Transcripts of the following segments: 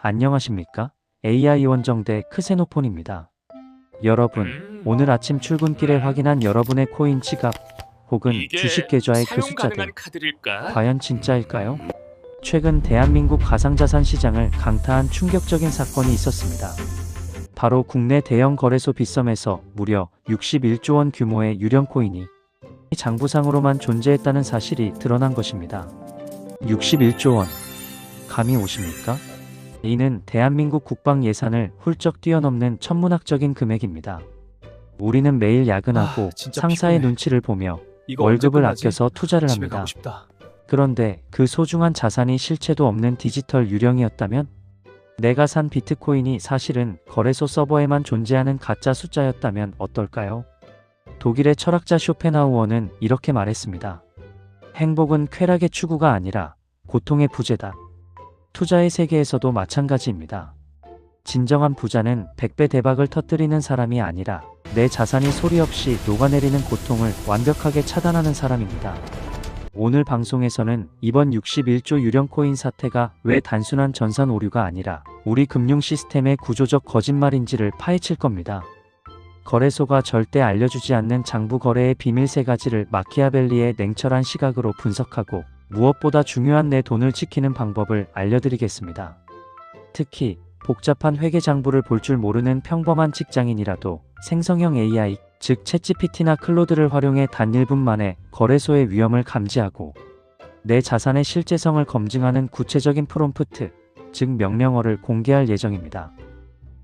안녕하십니까? AI 원정대 크세노폰입니다. 여러분, 오늘 아침 출근길에 확인한 여러분의 코인 지갑 혹은 이게 주식 계좌의 그 사용 숫자들, 가능한 카드일까? 과연 진짜일까요? 최근 대한민국 가상자산 시장을 강타한 충격적인 사건이 있었습니다. 바로 국내 대형 거래소 빗썸에서 무려 61조 원 규모의 유령 코인이 장부상으로만 존재했다는 사실이 드러난 것입니다. 61조 원. 감이 오십니까? 이는 대한민국 국방 예산을 훌쩍 뛰어넘는 천문학적인 금액입니다. 우리는 매일 야근하고 진짜 상사의 피곤해. 눈치를 보며 이거 언제 월급을 끝나지? 아껴서 투자를 집에 합니다. 가고 싶다. 그런데 그 소중한 자산이 실체도 없는 디지털 유령이었다면? 내가 산 비트코인이 사실은 거래소 서버에만 존재하는 가짜 숫자였다면 어떨까요? 독일의 철학자 쇼펜하우어는 이렇게 말했습니다. 행복은 쾌락의 추구가 아니라 고통의 부재다. 투자의 세계에서도 마찬가지입니다. 진정한 부자는 100배 대박을 터뜨리는 사람이 아니라 내 자산이 소리 없이 녹아내리는 고통을 완벽하게 차단하는 사람입니다. 오늘 방송에서는 이번 61조 유령 코인 사태가 왜 단순한 전산 오류가 아니라 우리 금융 시스템의 구조적 거짓말인지를 파헤칠 겁니다. 거래소가 절대 알려주지 않는 장부 거래의 비밀 3가지를 마키아벨리의 냉철한 시각으로 분석하고 무엇보다 중요한 내 돈을 지키는 방법을 알려드리겠습니다. 특히 복잡한 회계 장부를 볼 줄 모르는 평범한 직장인이라도 생성형 AI, 즉 챗GPT나 클로드를 활용해 단 1분 만에 거래소의 위험을 감지하고 내 자산의 실제성을 검증하는 구체적인 프롬프트, 즉 명령어를 공개할 예정입니다.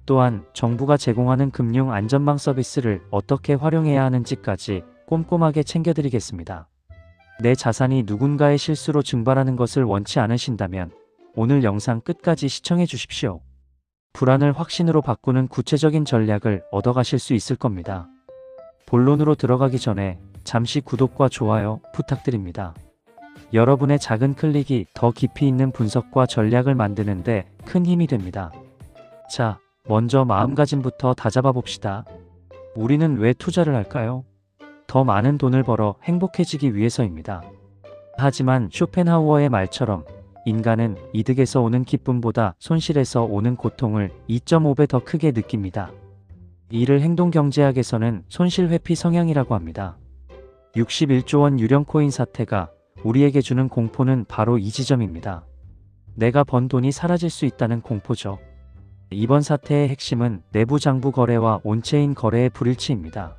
또한 정부가 제공하는 금융 안전망 서비스를 어떻게 활용해야 하는지까지 꼼꼼하게 챙겨드리겠습니다. 내 자산이 누군가의 실수로 증발하는 것을 원치 않으신다면 오늘 영상 끝까지 시청해 주십시오. 불안을 확신으로 바꾸는 구체적인 전략을 얻어가실 수 있을 겁니다. 본론으로 들어가기 전에 잠시 구독과 좋아요 부탁드립니다. 여러분의 작은 클릭이 더 깊이 있는 분석과 전략을 만드는데 큰 힘이 됩니다. 자, 먼저 마음가짐부터 다잡아 봅시다. 우리는 왜 투자를 할까요? 더 많은 돈을 벌어 행복해지기 위해서입니다. 하지만 쇼펜하우어의 말처럼 인간은 이득에서 오는 기쁨보다 손실에서 오는 고통을 2.5배 더 크게 느낍니다. 이를 행동경제학에서는 손실회피 성향이라고 합니다. 61조 원 유령 코인 사태가 우리에게 주는 공포는 바로 이 지점입니다. 내가 번 돈이 사라질 수 있다는 공포죠. 이번 사태의 핵심은 내부 장부 거래와 온체인 거래의 불일치입니다.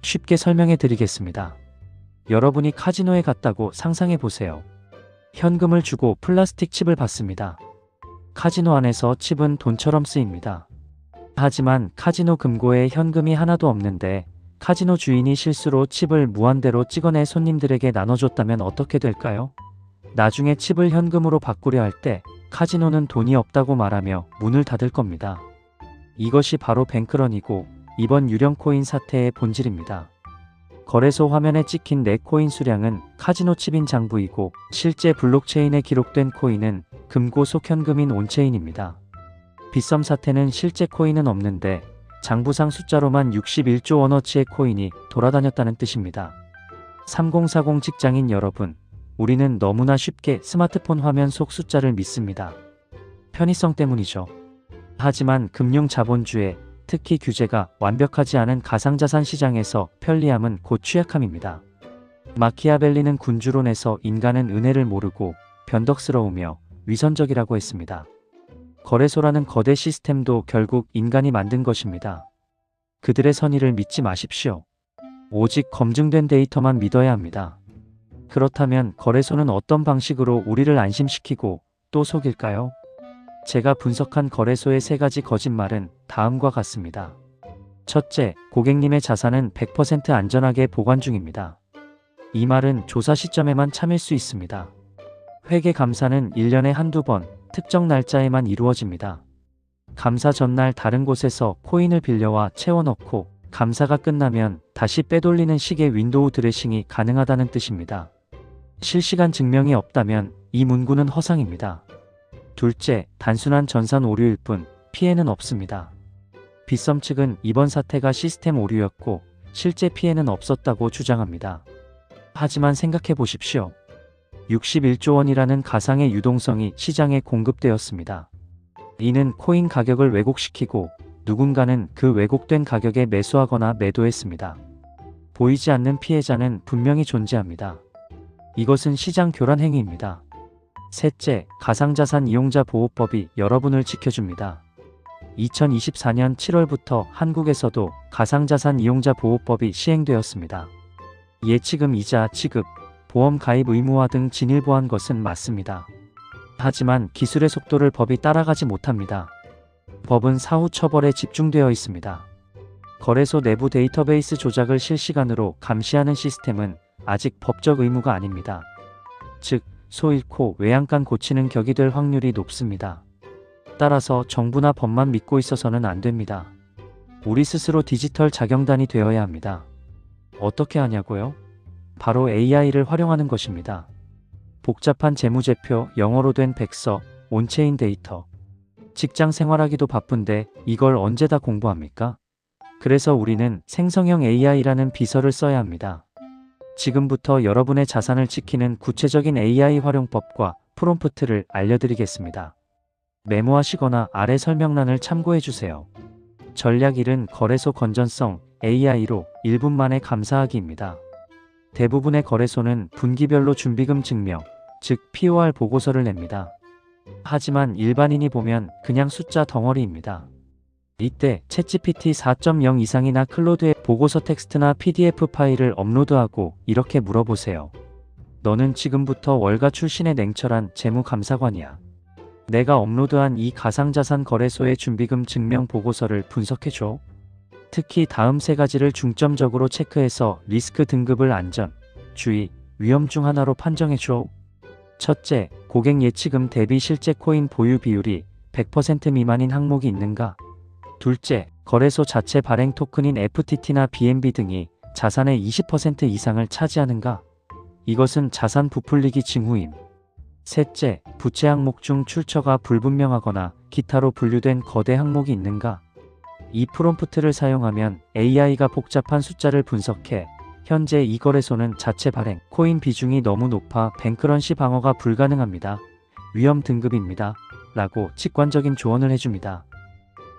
쉽게 설명해 드리겠습니다. 여러분이 카지노에 갔다고 상상해 보세요. 현금을 주고 플라스틱 칩을 받습니다. 카지노 안에서 칩은 돈처럼 쓰입니다. 하지만 카지노 금고에 현금이 하나도 없는데 카지노 주인이 실수로 칩을 무한대로 찍어내 손님들에게 나눠줬다면 어떻게 될까요? 나중에 칩을 현금으로 바꾸려 할 때 카지노는 돈이 없다고 말하며 문을 닫을 겁니다. 이것이 바로 뱅크런이고 이번 유령 코인 사태의 본질입니다. 거래소 화면에 찍힌 내 코인 수량은 카지노 칩인 장부이고 실제 블록체인에 기록된 코인은 금고 속 현금인 온체인입니다. 빗썸 사태는 실제 코인은 없는데 장부상 숫자로만 61조 원어치의 코인이 돌아다녔다는 뜻입니다. 3040 직장인 여러분, 우리는 너무나 쉽게 스마트폰 화면 속 숫자를 믿습니다. 편의성 때문이죠. 하지만 금융 자본주의, 특히 규제가 완벽하지 않은 가상자산 시장에서 편리함은 곧 취약함입니다. 마키아벨리는 군주론에서 인간은 은혜를 모르고 변덕스러우며 위선적이라고 했습니다. 거래소라는 거대 시스템도 결국 인간이 만든 것입니다. 그들의 선의를 믿지 마십시오. 오직 검증된 데이터만 믿어야 합니다. 그렇다면 거래소는 어떤 방식으로 우리를 안심시키고 또 속일까요? 제가 분석한 거래소의 3가지 거짓말은 다음과 같습니다. 첫째, 고객님의 자산은 100% 안전하게 보관 중입니다. 이 말은 조사 시점에만 참일 수 있습니다. 회계 감사는 1년에 한두 번, 특정 날짜에만 이루어집니다. 감사 전날 다른 곳에서 코인을 빌려와 채워넣고 감사가 끝나면 다시 빼돌리는 식의 윈도우 드레싱이 가능하다는 뜻입니다. 실시간 증명이 없다면 이 문구는 허상입니다. 둘째, 단순한 전산 오류일 뿐 피해는 없습니다. 빗썸 측은 이번 사태가 시스템 오류였고 실제 피해는 없었다고 주장합니다. 하지만 생각해 보십시오. 61조 원이라는 가상의 유동성이 시장에 공급되었습니다. 이는 코인 가격을 왜곡시키고 누군가는 그 왜곡된 가격에 매수하거나 매도했습니다. 보이지 않는 피해자는 분명히 존재합니다. 이것은 시장 교란 행위입니다. 셋째, 가상자산 이용자 보호법이 여러분을 지켜줍니다. 2024년 7월부터 한국에서도 가상자산 이용자 보호법이 시행되었습니다. 예치금 이자 지급, 보험 가입 의무화 등 진일보한 것은 맞습니다. 하지만 기술의 속도를 법이 따라가지 못합니다. 법은 사후 처벌에 집중되어 있습니다. 거래소 내부 데이터베이스 조작을 실시간으로 감시하는 시스템은 아직 법적 의무가 아닙니다. 즉, 소 잃고 외양간 고치는 격이 될 확률이 높습니다. 따라서 정부나 법만 믿고 있어서는 안 됩니다. 우리 스스로 디지털 자경단이 되어야 합니다. 어떻게 하냐고요? 바로 AI를 활용하는 것입니다. 복잡한 재무제표, 영어로 된 백서, 온체인 데이터. 직장 생활하기도 바쁜데 이걸 언제 다 공부합니까? 그래서 우리는 생성형 AI라는 비서를 써야 합니다. 지금부터 여러분의 자산을 지키는 구체적인 AI 활용법과 프롬프트를 알려드리겠습니다. 메모하시거나 아래 설명란을 참고해주세요. 전략 1은 거래소 건전성, AI로 1분 만에 감사하기입니다. 대부분의 거래소는 분기별로 준비금 증명, 즉 POR 보고서를 냅니다. 하지만 일반인이 보면 그냥 숫자 덩어리입니다. 이때 챗GPT 4.0 이상이나 클로드에 보고서 텍스트나 PDF 파일을 업로드하고 이렇게 물어보세요. 너는 지금부터 월가 출신의 냉철한 재무감사관이야. 내가 업로드한 이 가상자산 거래소의 준비금 증명 보고서를 분석해줘. 특히 다음 세 가지를 중점적으로 체크해서 리스크 등급을 안전, 주의, 위험 중 하나로 판정해줘. 첫째, 고객 예치금 대비 실제 코인 보유 비율이 100% 미만인 항목이 있는가? 둘째, 거래소 자체 발행 토큰인 FTT나 BNB 등이 자산의 20% 이상을 차지하는가? 이것은 자산 부풀리기 징후임. 셋째, 부채 항목 중 출처가 불분명하거나 기타로 분류된 거대 항목이 있는가? 이 프롬프트를 사용하면 AI가 복잡한 숫자를 분석해 현재 이 거래소는 자체 발행, 코인 비중이 너무 높아 뱅크런시 방어가 불가능합니다. 위험 등급입니다. 라고 직관적인 조언을 해줍니다.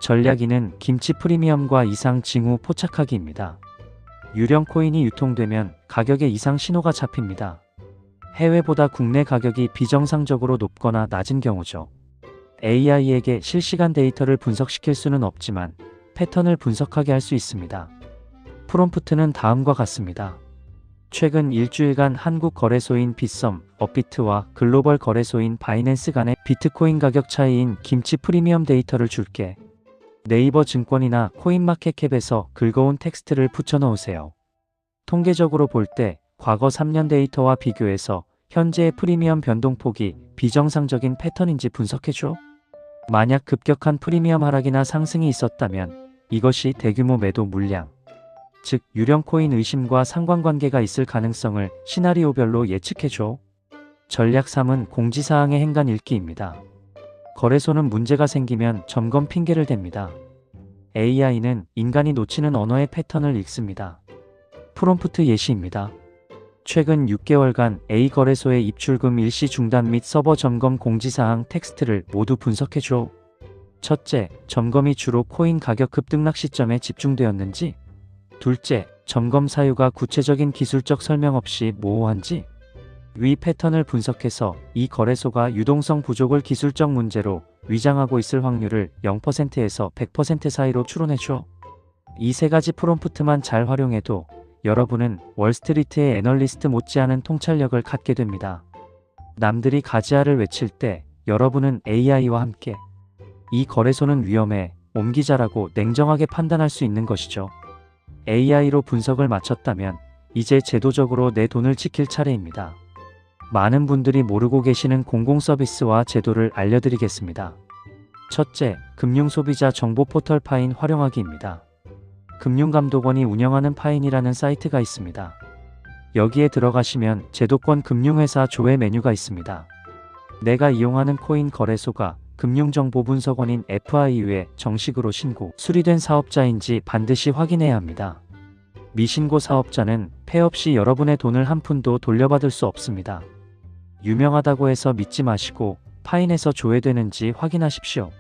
전략 2는 김치 프리미엄과 이상 징후 포착하기입니다. 유령 코인이 유통되면 가격에 이상 신호가 잡힙니다. 해외보다 국내 가격이 비정상적으로 높거나 낮은 경우죠. AI에게 실시간 데이터를 분석시킬 수는 없지만 패턴을 분석하게 할 수 있습니다. 프롬프트는 다음과 같습니다. 최근 일주일간 한국 거래소인 빗썸, 업비트와 글로벌 거래소인 바이낸스 간의 비트코인 가격 차이인 김치 프리미엄 데이터를 줄게. 네이버 증권이나 코인마켓캡에서 긁어온 텍스트를 붙여넣으세요. 통계적으로 볼 때 과거 3년 데이터와 비교해서 현재의 프리미엄 변동폭이 비정상적인 패턴인지 분석해줘. 만약 급격한 프리미엄 하락이나 상승이 있었다면 이것이 대규모 매도 물량, 즉 유령 코인 의심과 상관관계가 있을 가능성을 시나리오별로 예측해줘. 전략 3은 공지사항의 행간 읽기입니다. 거래소는 문제가 생기면 점검 핑계를 댑니다. AI는 인간이 놓치는 언어의 패턴을 읽습니다. 프롬프트 예시입니다. 최근 6개월간 A 거래소의 입출금 일시 중단 및 서버 점검 공지사항 텍스트를 모두 분석해줘. 첫째, 점검이 주로 코인 가격 급등락 시점에 집중되었는지. 둘째, 점검 사유가 구체적인 기술적 설명 없이 모호한지. 위 패턴을 분석해서 이 거래소가 유동성 부족을 기술적 문제로 위장하고 있을 확률을 0%에서 100% 사이로 추론해줘. 이 세 가지 프롬프트만 잘 활용해도 여러분은 월스트리트의 애널리스트 못지않은 통찰력을 갖게 됩니다. 남들이 가지아를 외칠 때 여러분은 AI와 함께 이 거래소는 위험해, 옮기자라고 냉정하게 판단할 수 있는 것이죠. AI로 분석을 마쳤다면 이제 제도적으로 내 돈을 지킬 차례입니다. 많은 분들이 모르고 계시는 공공서비스와 제도를 알려드리겠습니다. 첫째, 금융소비자 정보 포털 파인 활용하기입니다. 금융감독원이 운영하는 파인이라는 사이트가 있습니다. 여기에 들어가시면 제도권 금융회사 조회 메뉴가 있습니다. 내가 이용하는 코인 거래소가 금융정보분석원인 FIU에 정식으로 신고, 수리된 사업자인지 반드시 확인해야 합니다. 미신고 사업자는 폐업 시 여러분의 돈을 한 푼도 돌려받을 수 없습니다. 유명하다고 해서 믿지 마시고 파인에서 조회되는지 확인하십시오.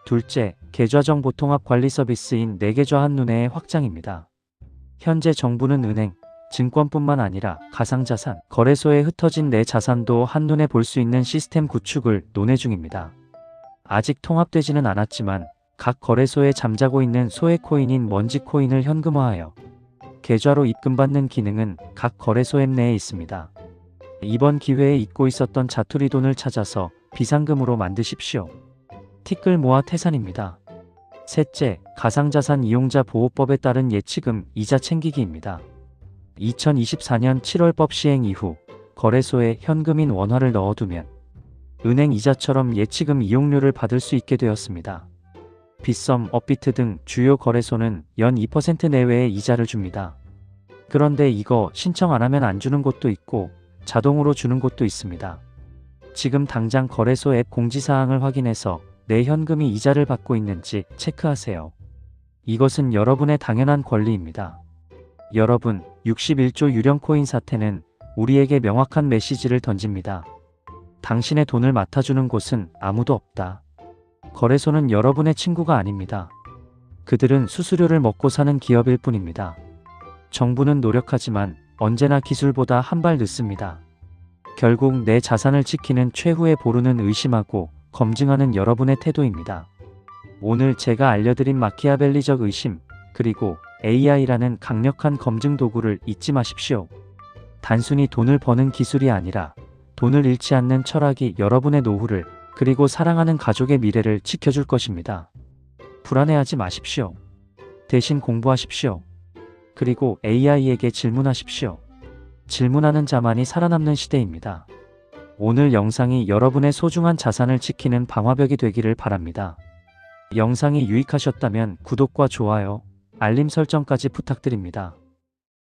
둘째, 계좌정보 통합 관리 서비스인 내계좌 한눈에의 확장입니다. 현재 정부는 은행, 증권뿐만 아니라 가상자산, 거래소에 흩어진 내 자산도 한눈에 볼 수 있는 시스템 구축을 논의 중입니다. 아직 통합되지는 않았지만 각 거래소에 잠자고 있는 소액 코인인 먼지 코인을 현금화하여 계좌로 입금받는 기능은 각 거래소 앱 내에 있습니다. 이번 기회에 잊고 있었던 자투리 돈을 찾아서 비상금으로 만드십시오. 티끌 모아 태산입니다. 셋째, 가상자산 이용자 보호법에 따른 예치금 이자 챙기기입니다. 2024년 7월법 시행 이후 거래소에 현금인 원화를 넣어두면 은행 이자처럼 예치금 이용료를 받을 수 있게 되었습니다. 빗썸, 업비트 등 주요 거래소는 연 2% 내외의 이자를 줍니다. 그런데 이거 신청 안 하면 안 주는 곳도 있고 자동으로 주는 곳도 있습니다. 지금 당장 거래소 앱 공지사항을 확인해서 내 현금이 이자를 받고 있는지 체크하세요. 이것은 여러분의 당연한 권리입니다. 여러분, 61조 유령 코인 사태는 우리에게 명확한 메시지를 던집니다. 당신의 돈을 맡아주는 곳은 아무도 없다. 거래소는 여러분의 친구가 아닙니다. 그들은 수수료를 먹고 사는 기업일 뿐입니다. 정부는 노력하지만 언제나 기술보다 한 발 늦습니다. 결국 내 자산을 지키는 최후의 보루는 의심하고 검증하는 여러분의 태도입니다. 오늘 제가 알려드린 마키아벨리적 의심, 그리고 AI라는 강력한 검증 도구를 잊지 마십시오. 단순히 돈을 버는 기술이 아니라 돈을 잃지 않는 철학이 여러분의 노후를, 그리고 사랑하는 가족의 미래를 지켜줄 것입니다. 불안해하지 마십시오. 대신 공부하십시오. 그리고 AI에게 질문하십시오. 질문하는 자만이 살아남는 시대입니다. 오늘 영상이 여러분의 소중한 자산을 지키는 방화벽이 되기를 바랍니다. 영상이 유익하셨다면 구독과 좋아요, 알림 설정까지 부탁드립니다.